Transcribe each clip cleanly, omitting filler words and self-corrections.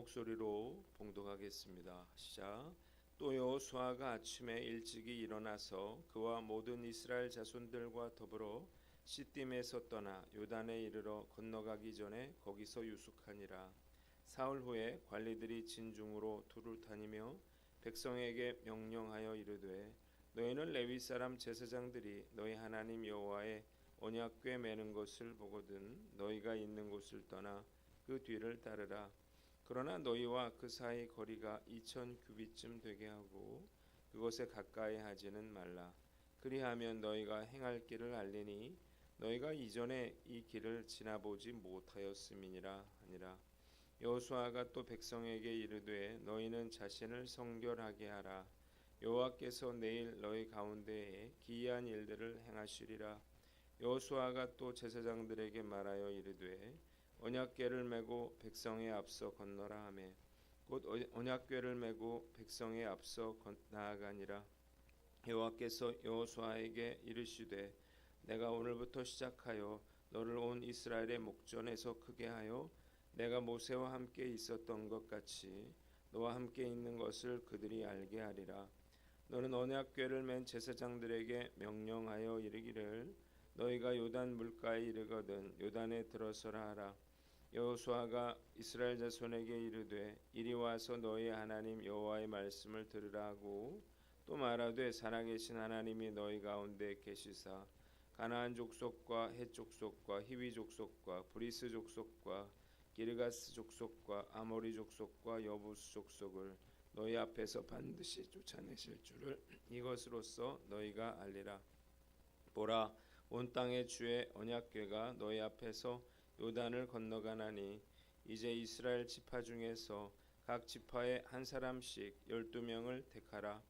목소리로 봉독하겠습니다. 시작. 또 여호수아가 아침에 일찍이 일어나서 그와 모든 이스라엘 자손들과 더불어 시딤에서 떠나 요단에 이르러 건너가기 전에 거기서 유숙하니라. 사흘 후에 관리들이 진중으로 두루 다니며 백성에게 명령하여 이르되 너희는 레위 사람 제사장들이 너희 하나님 여호와의 언약궤 매는 것을 보거든 너희가 있는 곳을 떠나 그 뒤를 따르라. 그러나 너희와 그 사이 거리가 2000 규빗쯤 되게 하고 그곳에 가까이 하지는 말라. 그리하면 너희가 행할 길을 알리니 너희가 이전에 이 길을 지나보지 못하였음이니라 하니라. 여호수아가 또 백성에게 이르되 너희는 자신을 성결하게 하라. 여호와께서 내일 너희 가운데에 기이한 일들을 행하시리라. 여호수아가 또 제사장들에게 말하여 이르되 언약궤를 메고 백성의 앞서 건너라 하매 곧 언약궤를 메고 백성의 앞서 나아가니라. 여호와께서 여호수아에게 이르시되 내가 오늘부터 시작하여 너를 온 이스라엘의 목전에서 크게 하여 내가 모세와 함께 있었던 것 같이 너와 함께 있는 것을 그들이 알게 하리라. 너는 언약궤를 맨 제사장들에게 명령하여 이르기를 너희가 요단 물가에 이르거든 요단에 들어서라 하라. 여호수아가 이스라엘 자손에게 이르되 이리 와서 너희 하나님 여호와의 말씀을 들으라 하고 또 말하되 살아계신 하나님이 너희 가운데 계시사 가나안 족속과 헷 족속과 히위 족속과 브리스 족속과 기르가스 족속과 아모리 족속과 여부스 족속을 너희 앞에서 반드시 쫓아내실 줄을 이것으로써 너희가 알리라. 보라, 온 땅의 주의 언약궤가 너희 앞에서 요단을 건너가나니 이제 이스라엘 지파 중에서 각 지파에 한 사람씩 12명을 택하라.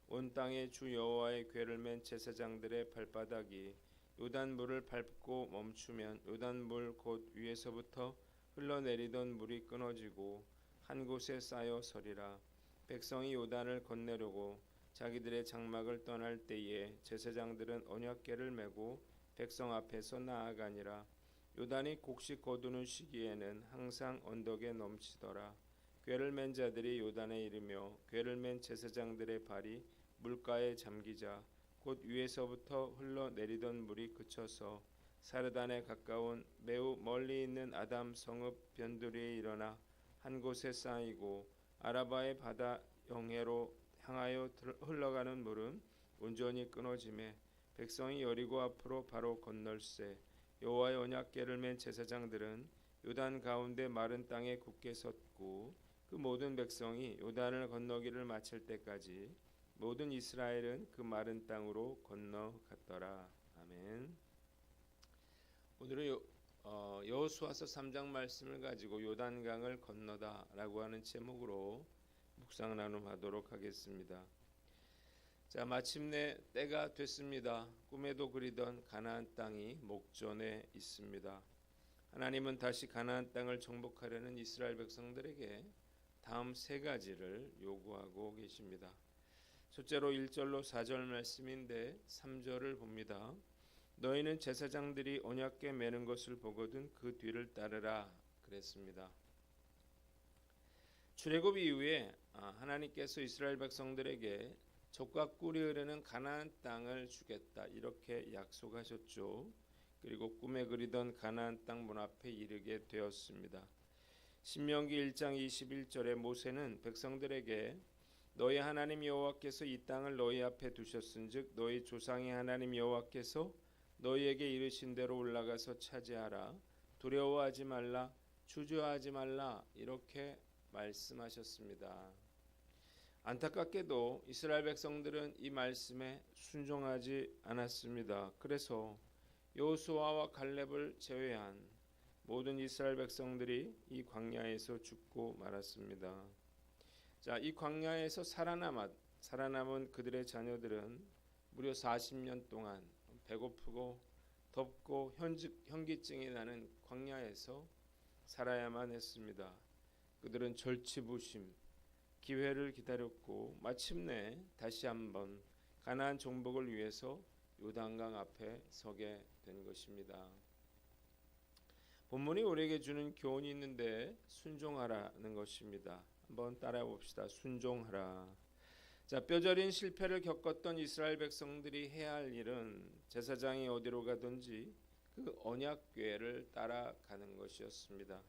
온 땅의 주 여호와의 궤를 맨 제사장들의 발바닥이 요단 물을 밟고 멈추면 요단 물 곧 위에서부터 흘러내리던 물이 끊어지고 한 곳에 쌓여 서리라. 백성이 요단을 건네려고 자기들의 장막을 떠날 때에 제사장들은 언약궤를 메고 백성 앞에서 나아가니라. 요단이 곡식 거두는 시기에는 항상 언덕에 넘치더라. 궤를 맨 자들이 요단에 이르며 궤를 맨 제사장들의 발이 물가에 잠기자 곧 위에서부터 흘러내리던 물이 그쳐서 사르단에 가까운 매우 멀리 있는 아담 성읍 변두리에 일어나 한 곳에 쌓이고 아라바의 바다 영해로 향하여 흘러가는 물은 온전히 끊어지매 백성이 여리고 앞으로 바로 건널세. 여호와의 언약궤를 맨 제사장들은 요단 가운데 마른 땅에 굳게 섰고 그 모든 백성이 요단을 건너기를 마칠 때까지 모든 이스라엘은 그 마른 땅으로 건너갔더라. 아멘. 오늘은 여호수아서 3장 말씀을 가지고 요단강을 건너다라고 하는 제목으로 묵상 나눔하도록 하겠습니다. 자, 마침내 때가 됐습니다. 꿈에도 그리던 가나안 땅이 목전에 있습니다. 하나님은 다시 가나안 땅을 정복하려는 이스라엘 백성들에게 다음 세 가지를 요구하고 계십니다. 첫째로 1절로 4절 말씀인데 3절을 봅니다. 너희는 제사장들이 언약궤 매는 것을 보거든 그 뒤를 따르라 그랬습니다. 출애굽 이후에 하나님께서 이스라엘 백성들에게 젖과 꿀이 흐르는 가나안 땅을 주겠다 이렇게 약속하셨죠. 그리고 꿈에 그리던 가나안 땅 문 앞에 이르게 되었습니다. 신명기 1장 21절에 모세는 백성들에게 너희 하나님 여호와께서 이 땅을 너희 앞에 두셨은즉 너희 조상의 하나님 여호와께서 너희에게 이르신 대로 올라가서 차지하라. 두려워하지 말라. 주저하지 말라. 이렇게 말씀하셨습니다. 안타깝게도 이스라엘 백성들은 이 말씀에 순종하지 않았습니다. 그래서 여호수아와 갈렙을 제외한 모든 이스라엘 백성들이 이 광야에서 죽고 말았습니다. 자, 이 광야에서 살아남은 그들의 자녀들은 무려 40년 동안 배고프고 덥고 현기증이 나는 광야에서 살아야만 했습니다. 그들은 절치부심, 기회를 기다렸고 마침내 다시 한번 가나안 정복을 위해서 요단강 앞에 서게 된 것입니다. 본문이 우리에게 주는 교훈이 있는데 순종하라는 것입니다. 한번 따라해 봅시다. 순종하라. 자, 뼈저린 실패를 겪었던 이스라엘 백성들이 해야 할 일은 제사장이 어디로 가든지 그 언약궤를 따라가는 것이었습니다.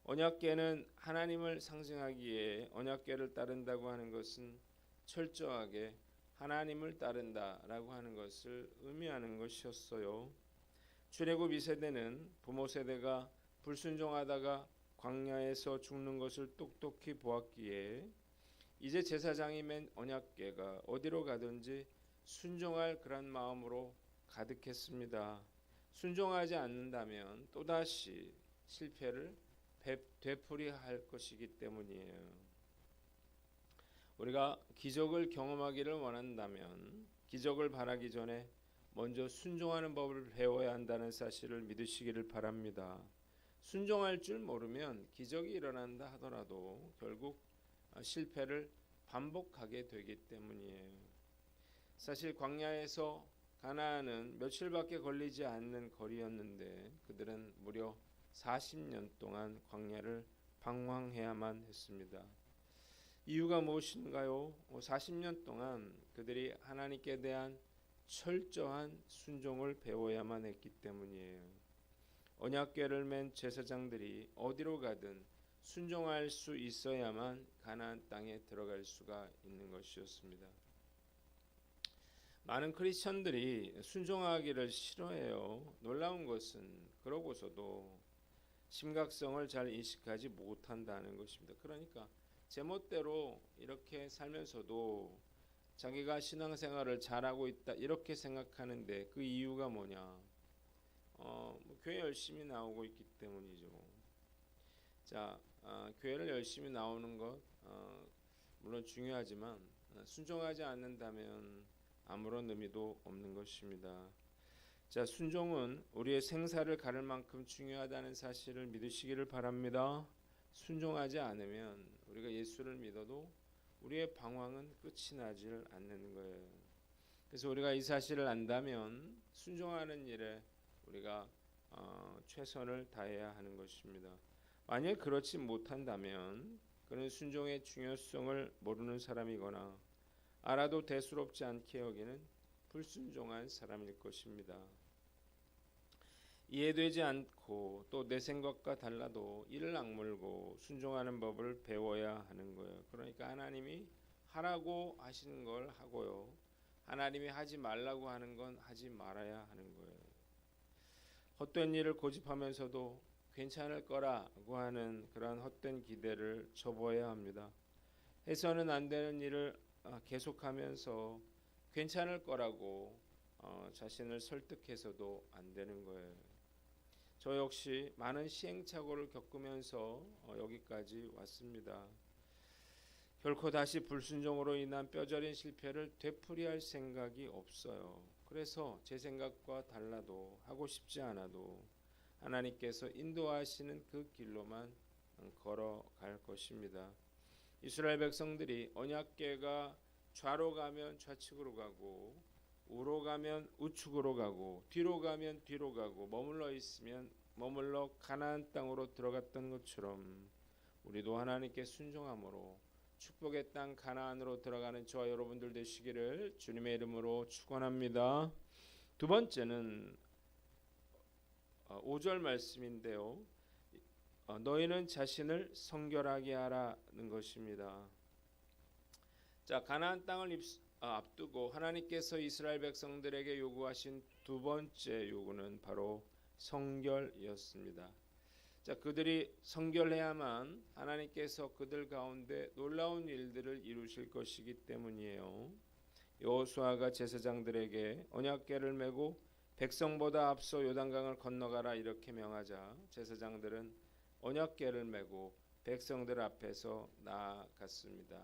언약궤는 하나님을 상징하기에 언약궤를 따른다고 하는 것은 철저하게 하나님을 따른다라고 하는 것을 의미하는 것이었어요. 출애굽 2세대는 부모 세대가 불순종하다가 광야에서 죽는 것을 똑똑히 보았기에 이제 제사장이 맨 언약궤가 어디로 가든지 순종할 그런 마음으로 가득했습니다. 순종하지 않는다면 또다시 실패를 되풀이할 것이기 때문이에요. 우리가 기적을 경험하기를 원한다면 기적을 바라기 전에 먼저 순종하는 법을 배워야 한다는 사실을 믿으시기를 바랍니다. 순종할 줄 모르면 기적이 일어난다 하더라도 결국 실패를 반복하게 되기 때문이에요. 사실 광야에서 가나안은 며칠밖에 걸리지 않는 거리였는데 그들은 무려 40년 동안 광야를 방황해야만 했습니다. 이유가 무엇인가요? 40년 동안 그들이 하나님께 대한 철저한 순종을 배워야만 했기 때문이에요. 언약궤를 맨 제사장들이 어디로 가든 순종할 수 있어야만 가나안 땅에 들어갈 수가 있는 것이었습니다. 많은 크리스천들이 순종하기를 싫어해요. 놀라운 것은 그러고서도 심각성을 잘 인식하지 못한다는 것입니다. 그러니까 제멋대로 이렇게 살면서도 자기가 신앙생활을 잘하고 있다 이렇게 생각하는데 그 이유가 뭐냐? 교회 열심히 나오고 있기 때문이죠. 자, 교회를 열심히 나오는 것 물론 중요하지만 순종하지 않는다면 아무런 의미도 없는 것입니다. 자, 순종은 우리의 생사를 가를 만큼 중요하다는 사실을 믿으시기를 바랍니다. 순종하지 않으면 우리가 예수를 믿어도 우리의 방황은 끝이 나질 않는 거예요. 그래서 우리가 이 사실을 안다면 순종하는 일에 우리가 최선을 다해야 하는 것입니다. 만약 그렇지 못한다면 그는 순종의 중요성을 모르는 사람이거나 알아도 대수롭지 않게 여기는 불순종한 사람일 것입니다. 이해되지 않고 또 내 생각과 달라도 이를 악물고 순종하는 법을 배워야 하는 거예요. 그러니까 하나님이 하라고 하시는 걸 하고요. 하나님이 하지 말라고 하는 건 하지 말아야 하는 거예요. 헛된 일을 고집하면서도 괜찮을 거라고 하는 그러한 헛된 기대를 접어야 합니다. 해서는 안 되는 일을 계속하면서 괜찮을 거라고 자신을 설득해서도 안 되는 거예요. 저 역시 많은 시행착오를 겪으면서 여기까지 왔습니다. 결코 다시 불순종으로 인한 뼈저린 실패를 되풀이할 생각이 없어요. 그래서 제 생각과 달라도 하고 싶지 않아도 하나님께서 인도하시는 그 길로만 걸어갈 것입니다. 이스라엘 백성들이 언약궤가 좌로 가면 좌측으로 가고 우로 가면 우측으로 가고 뒤로 가면 뒤로 가고 머물러 있으면 머물러 가나안 땅으로 들어갔던 것처럼 우리도 하나님께 순종함으로 축복의 땅 가나안으로 들어가는 저와 여러분들 되시기를 주님의 이름으로 축원합니다. 두 번째는 5절 말씀인데요. 너희는 자신을 성결하게 하라는 것입니다. 자, 가나안 땅을 앞두고 하나님께서 이스라엘 백성들에게 요구하신 두 번째 요구는 바로 성결이었습니다. 자, 그들이 성결해야만 하나님께서 그들 가운데 놀라운 일들을 이루실 것이기 때문이에요. 여호수아가 제사장들에게 언약궤를 메고 백성보다 앞서 요단강을 건너가라 이렇게 명하자 제사장들은 언약궤를 메고 백성들 앞에서 나아갔습니다.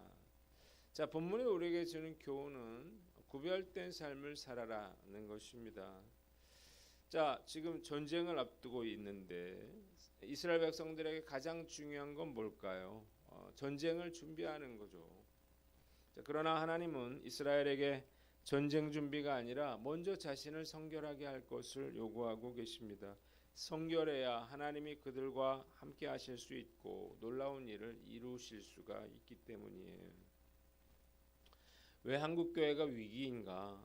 자, 본문이 우리에게 주는 교훈은 구별된 삶을 살아라는 것입니다. 자, 지금 전쟁을 앞두고 있는데 이스라엘 백성들에게 가장 중요한 건 뭘까요? 전쟁을 준비하는 거죠. 자, 그러나 하나님은 이스라엘에게 전쟁 준비가 아니라 먼저 자신을 성결하게 할 것을 요구하고 계십니다. 성결해야 하나님이 그들과 함께 하실 수 있고 놀라운 일을 이루실 수가 있기 때문이에요. 왜 한국 교회가 위기인가?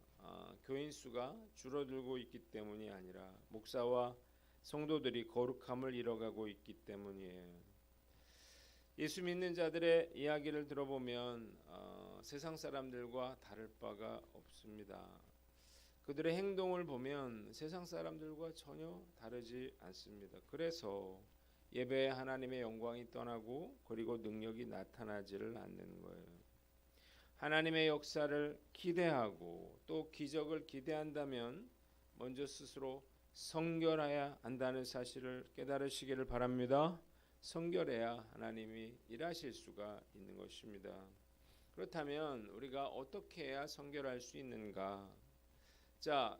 교인 수가 줄어들고 있기 때문이 아니라 목사와 성도들이 거룩함을 잃어가고 있기 때문이에요. 예수 믿는 자들의 이야기를 들어보면 세상 사람들과 다를 바가 없습니다. 그들의 행동을 보면 세상 사람들과 전혀 다르지 않습니다. 그래서 예배에 하나님의 영광이 떠나고 그리고 능력이 나타나지를 않는 거예요. 하나님의 역사를 기대하고 또 기적을 기대한다면 먼저 스스로 성결해야 한다는 사실을 깨달으시기를 바랍니다. 성결해야 하나님이 일하실 수가 있는 것입니다. 그렇다면 우리가 어떻게 해야 성결할 수 있는가? 자,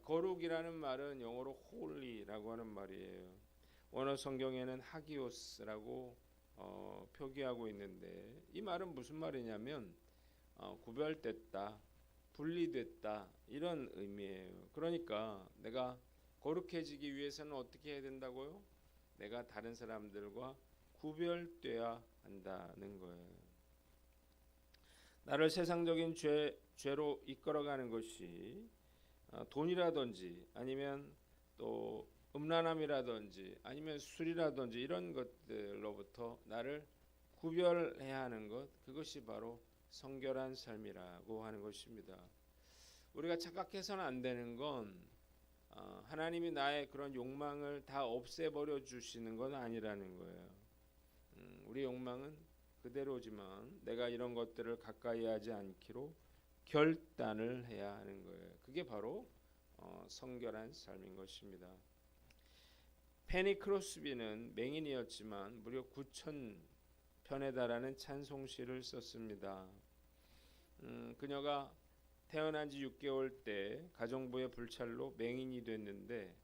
거룩이라는 말은 영어로 holy라고 하는 말이에요. 원어 성경에는 하기오스라고 표기하고 있는데 이 말은 무슨 말이냐면 구별됐다, 분리됐다 이런 의미예요. 그러니까 내가 거룩해지기 위해서는 어떻게 해야 된다고요? 내가 다른 사람들과 구별돼야 한다는 거예요. 나를 세상적인 죄로 이끌어가는 것이 돈이라든지 아니면 또 음란함이라든지 아니면 술이라든지 이런 것들로부터 나를 구별해야 하는 것, 그것이 바로 성결한 삶이라고 하는 것입니다. 우리가 착각해서는 안 되는 건 하나님이 나의 그런 욕망을 다 없애버려 주시는 건 아니라는 거예요. 우리 욕망은 그대로지만 내가 이런 것들을 가까이 하지 않기로 결단을 해야 하는 거예요. 그게 바로 성결한 삶인 것입니다. 페니 크로스비는 맹인이었지만 무려 9,000편에 달하는 찬송시를 썼습니다. 그녀가 태어난 지 6개월 때 가정부의 불찰로 맹인이 됐는데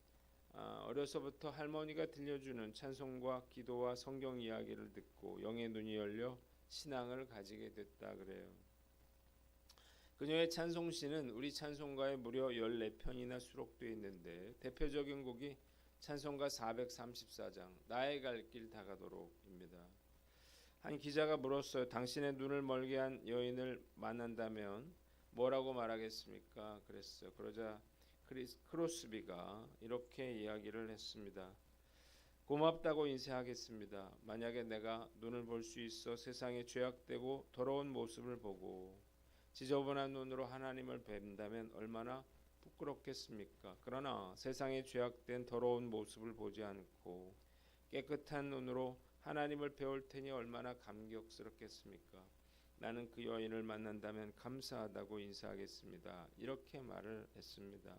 어려서부터 할머니가 들려주는 찬송과 기도와 성경 이야기를 듣고 영의 눈이 열려 신앙을 가지게 됐다 그래요. 그녀의 찬송시는 우리 찬송가에 무려 14편이나 수록되어 있는데 대표적인 곡이 찬송가 434장 나의 갈 길 다가도록입니다. 한 기자가 물었어요. 당신의 눈을 멀게 한 여인을 만난다면 뭐라고 말하겠습니까? 그랬어요. 그러자 크로스비가 이렇게 이야기를 했습니다. 고맙다고 인사하겠습니다. 만약에 내가 눈을 볼 수 있어 세상의 죄악되고 더러운 모습을 보고 지저분한 눈으로 하나님을 뵌다면 얼마나 부끄럽겠습니까? 그러나 세상의 죄악된 더러운 모습을 보지 않고 깨끗한 눈으로 하나님을 배울 테니 얼마나 감격스럽겠습니까? 나는 그 여인을 만난다면 감사하다고 인사하겠습니다. 이렇게 말을 했습니다.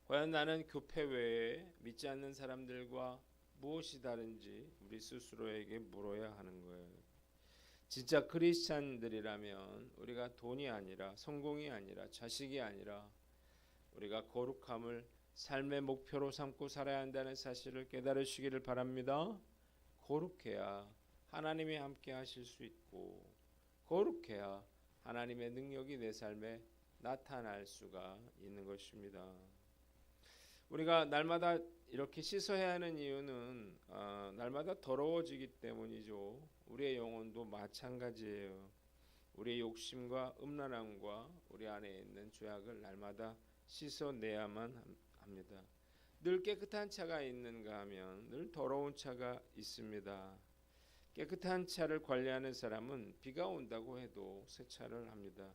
과연 나는 교회 외에 믿지 않는 사람들과 무엇이 다른지 우리 스스로에게 물어야 하는 거예요. 진짜 크리스찬들이라면 우리가 돈이 아니라 성공이 아니라 자식이 아니라 우리가 거룩함을 삶의 목표로 삼고 살아야 한다는 사실을 깨달으시기를 바랍니다. 거룩해야 하나님이 함께 하실 수 있고 거룩해야 하나님의 능력이 내 삶에 나타날 수가 있는 것입니다. 우리가 날마다 이렇게 씻어야 하는 이유는 날마다 더러워지기 때문이죠. 우리의 영혼도 마찬가지예요. 우리의 욕심과 음란함과 우리 안에 있는 죄악을 날마다 씻어내야만 합니다. 늘 깨끗한 차가 있는가 하면 늘 더러운 차가 있습니다. 깨끗한 차를 관리하는 사람은 비가 온다고 해도 세차를 합니다.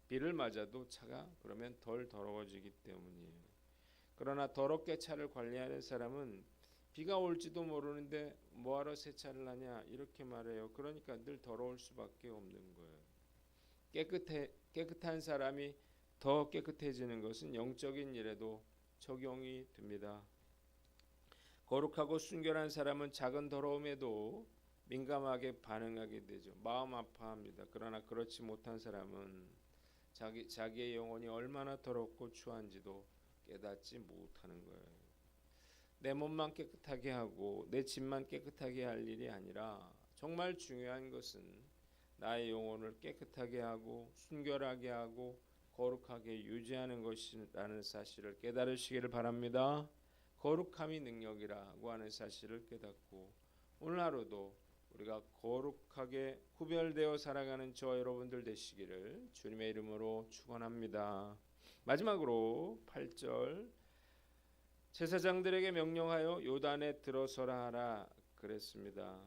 비를 맞아도 차가 그러면 덜 더러워지기 때문이에요. 그러나 더럽게 차를 관리하는 사람은 비가 올지도 모르는데 뭐하러 세차를 하냐 이렇게 말해요. 그러니까 늘 더러울 수밖에 없는 거예요. 깨끗한 사람이 더 깨끗해지는 것은 영적인 일에도 적용이 됩니다. 거룩하고 순결한 사람은 작은 더러움에도 민감하게 반응하게 되죠. 마음 아파합니다. 그러나 그렇지 못한 사람은 자기의 영혼이 얼마나 더럽고 추한지도 깨닫지 못하는 거예요. 내 몸만 깨끗하게 하고 내 집만 깨끗하게 할 일이 아니라 정말 중요한 것은 나의 영혼을 깨끗하게 하고 순결하게 하고 거룩하게 유지하는 것이라는 사실을 깨달으시기를 바랍니다. 거룩함이 능력이라고 하는 사실을 깨닫고 오늘 하루도 우리가 거룩하게 구별되어 살아가는 저와 여러분들 되시기를 주님의 이름으로 축원합니다. 마지막으로 8절 제사장들에게 명령하여 요단에 들어서라 하라 그랬습니다.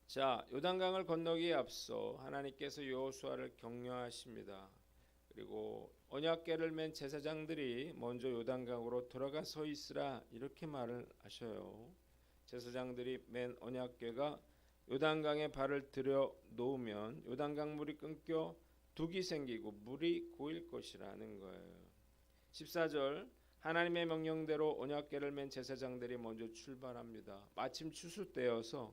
자, 요단강을 건너기에 앞서 하나님께서 여호수아를 격려하십니다. 그리고 언약궤를 맨 제사장들이 먼저 요단강으로 들어가 서 있으라 이렇게 말을 하셔요. 제사장들이 맨 언약궤가 요단강에 발을 들여 놓으면 요단강 물이 끊겨 둑이 생기고 물이 고일 것이라는 거예요. 14절 하나님의 명령대로 언약궤를 맨 제사장들이 먼저 출발합니다. 마침 추수 때여서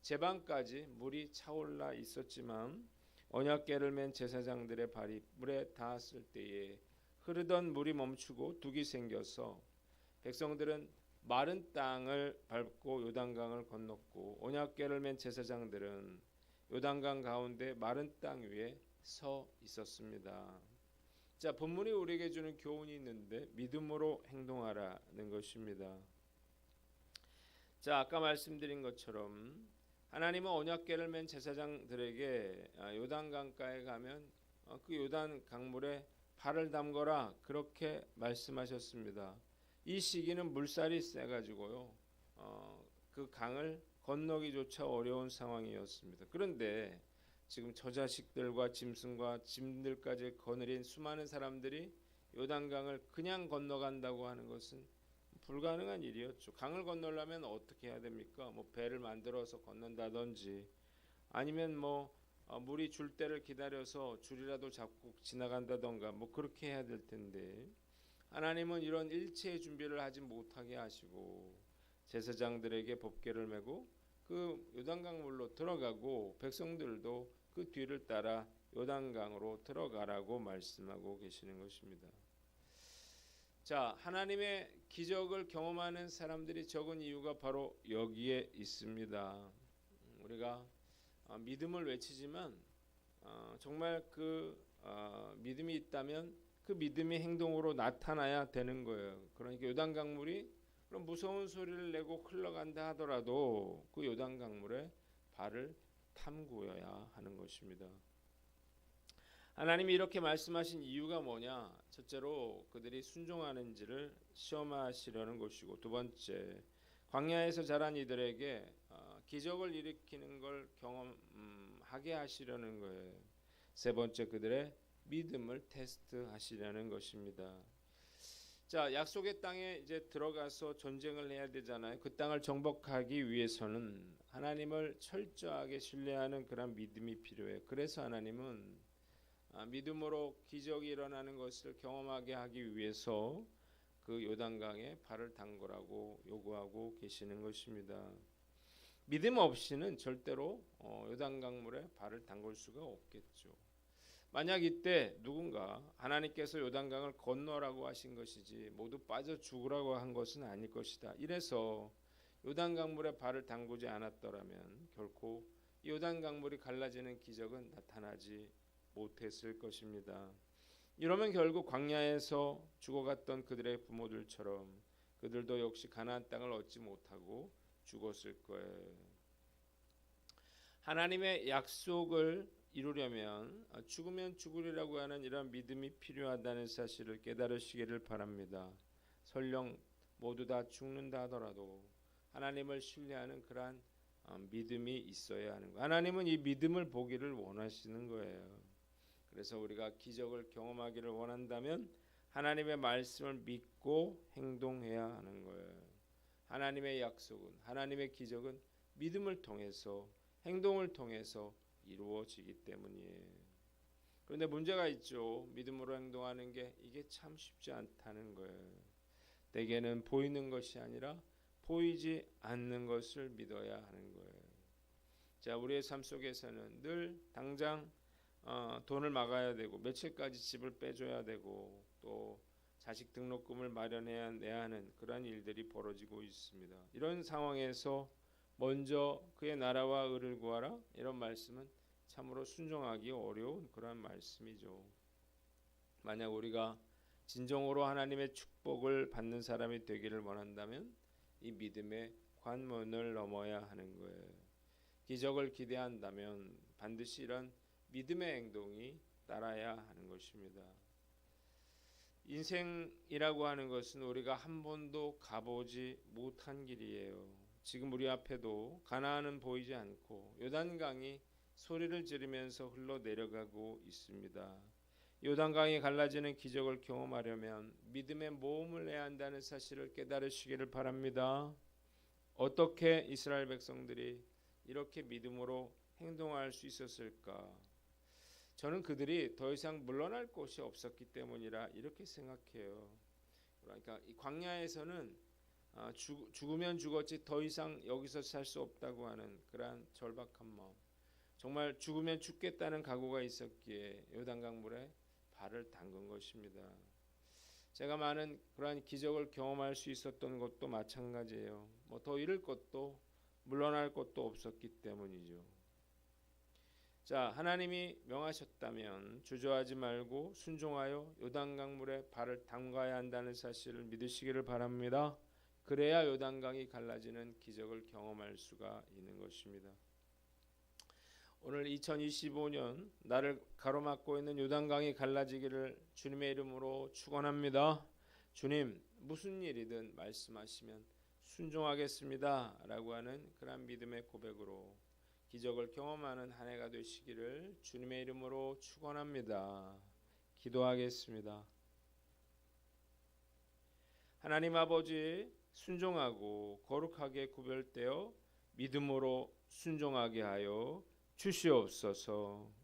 제방까지 물이 차올라 있었지만 언약궤를 맨 제사장들의 발이 물에 닿았을 때에 흐르던 물이 멈추고 둑이 생겨서 백성들은 마른 땅을 밟고 요단강을 건넜고 언약궤를 맨 제사장들은 요단강 가운데 마른 땅 위에 서 있었습니다. 자, 본문이 우리에게 주는 교훈이 있는데 믿음으로 행동하라는 것입니다. 자, 아까 말씀드린 것처럼 하나님은 언약궤를 맨 제사장들에게 요단강가에 가면 그 요단 강물에 발을 담거라 그렇게 말씀하셨습니다. 이 시기는 물살이 세가지고요 그 강을 건너기조차 어려운 상황이었습니다. 그런데 지금 처자식들과 짐승과 짐들까지 거느린 수많은 사람들이 요단강을 그냥 건너간다고 하는 것은 불가능한 일이었죠. 강을 건너려면 어떻게 해야 됩니까? 뭐 배를 만들어서 건넌다든지 아니면 물이 줄 때를 기다려서 줄이라도 잡고 지나간다던가 그렇게 해야 될 텐데 하나님은 이런 일체의 준비를 하지 못하게 하시고 제사장들에게 법궤를 메고 그 요단강 물로 들어가고 백성들도 그 뒤를 따라 요단강으로 들어가라고 말씀하고 계시는 것입니다. 자, 하나님의 기적을 경험하는 사람들이 적은 이유가 바로 여기에 있습니다. 우리가 믿음을 외치지만 정말 그 믿음이 있다면 그 믿음이 행동으로 나타나야 되는 거예요. 그러니까 요단강물이 그런 무서운 소리를 내고 흘러간다 하더라도 그 요단강물에 발을 탐구어야 하는 것입니다. 하나님이 이렇게 말씀하신 이유가 뭐냐? 첫째로 그들이 순종하는지를 시험하시려는 것이고, 두 번째 광야에서 자란 이들에게 기적을 일으키는 걸 경험하게 하시려는 거예요. 세 번째 그들의 믿음을 테스트하시려는 것입니다. 자, 약속의 땅에 이제 들어가서 전쟁을 해야 되잖아요. 그 땅을 정복하기 위해서는 하나님을 철저하게 신뢰하는 그런 믿음이 필요해요. 그래서 하나님은 믿음으로 기적이 일어나는 것을 경험하게 하기 위해서 그 요단강에 발을 담그라고 요구하고 계시는 것입니다. 믿음 없이는 절대로 요단강물에 발을 담글 수가 없겠죠. 만약 이때 누군가 하나님께서 요단강을 건너라고 하신 것이지 모두 빠져 죽으라고 한 것은 아닐 것이다. 이래서 요단강물에 발을 담그지 않았더라면 결코 요단강물이 갈라지는 기적은 나타나지 못했을 것입니다. 이러면 결국 광야에서 죽어갔던 그들의 부모들처럼 그들도 역시 가나안 땅을 얻지 못하고 죽었을 거예요. 하나님의 약속을 이루려면 죽으면 죽으리라고 하는 이런 믿음이 필요하다는 사실을 깨달으시기를 바랍니다. 설령 모두 다 죽는다 하더라도 하나님을 신뢰하는 그러한 믿음이 있어야 하는 거예요. 하나님은 이 믿음을 보기를 원하시는 거예요. 그래서 우리가 기적을 경험하기를 원한다면 하나님의 말씀을 믿고 행동해야 하는 거예요. 하나님의 약속은, 하나님의 기적은 믿음을 통해서, 행동을 통해서 이루어지기 때문이에요. 그런데 문제가 있죠. 믿음으로 행동하는 게 이게 참 쉽지 않다는 거예요. 대개는 보이는 것이 아니라 보이지 않는 것을 믿어야 하는 거예요. 자, 우리의 삶 속에서는 늘 당장 돈을 막아야 되고 며칠까지 집을 빼줘야 되고 또 자식 등록금을 마련해야 하는 그런 일들이 벌어지고 있습니다. 이런 상황에서 먼저 그의 나라와 의를 구하라 이런 말씀은 참으로 순종하기 어려운 그런 말씀이죠. 만약 우리가 진정으로 하나님의 축복을 받는 사람이 되기를 원한다면 이 믿음의 관문을 넘어야 하는 거예요. 기적을 기대한다면 반드시 이런 믿음의 행동이 따라야 하는 것입니다. 인생이라고 하는 것은 우리가 한 번도 가보지 못한 길이에요. 지금 우리 앞에도 가나안은 보이지 않고 요단강이 소리를 지르면서 흘러내려가고 있습니다. 요단강이 갈라지는 기적을 경험하려면 믿음의 모험을 내야 한다는 사실을 깨달으시기를 바랍니다. 어떻게 이스라엘 백성들이 이렇게 믿음으로 행동할 수 있었을까? 저는 그들이 더 이상 물러날 곳이 없었기 때문이라 이렇게 생각해요. 그러니까 이 광야에서는 죽으면 죽었지 더 이상 여기서 살 수 없다고 하는 그러한 절박한 마음, 정말 죽으면 죽겠다는 각오가 있었기에 요단강 물에 발을 담근 것입니다. 제가 많은 그러한 기적을 경험할 수 있었던 것도 마찬가지예요. 뭐 더 잃을 것도 물러날 것도 없었기 때문이죠. 자, 하나님이 명하셨다면 주저하지 말고 순종하여 요단강 물에 발을 담가야 한다는 사실을 믿으시기를 바랍니다. 그래야 요단강이 갈라지는 기적을 경험할 수가 있는 것입니다. 오늘 2025년 나를 가로막고 있는 요단강이 갈라지기를 주님의 이름으로 축원합니다. 주님, 무슨 일이든 말씀하시면 순종하겠습니다 라고 하는 그런 믿음의 고백으로 기적을 경험하는 한 해가 되시기를 주님의 이름으로 축원합니다. 기도하겠습니다. 하나님 아버지, 순종하고 거룩하게 구별되어 믿음으로 순종하게 하여 주시옵소서.